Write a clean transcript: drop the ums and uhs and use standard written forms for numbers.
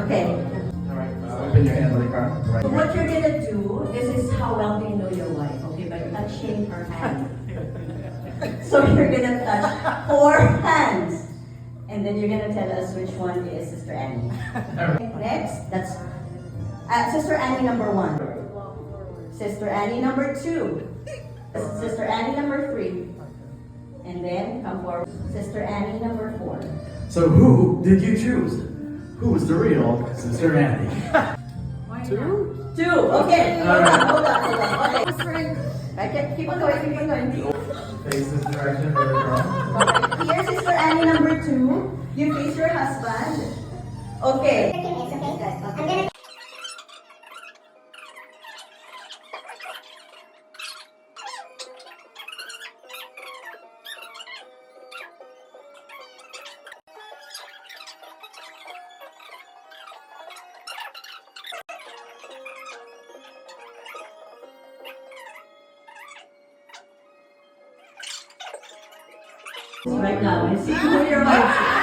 Okay. Alright, open your hand like that. Right. So what you're gonna do, this is how well do you know your wife, okay, by touching her hand. So you're gonna touch 4 hands. And then you're gonna tell us which one is Sister Annie. Next, that's Sister Annie number 1. Sister Annie number 2. Sister Annie number 3. And then come forward. Sister Annie number 4. So who did you choose? Who was the real Sister Annie? 2. Okay. Hold on. Okay. Right, keep on going. Face this direction where we're going. Here's Sister Annie number 2. You face your husband. Okay. Right now, and see who your wife is.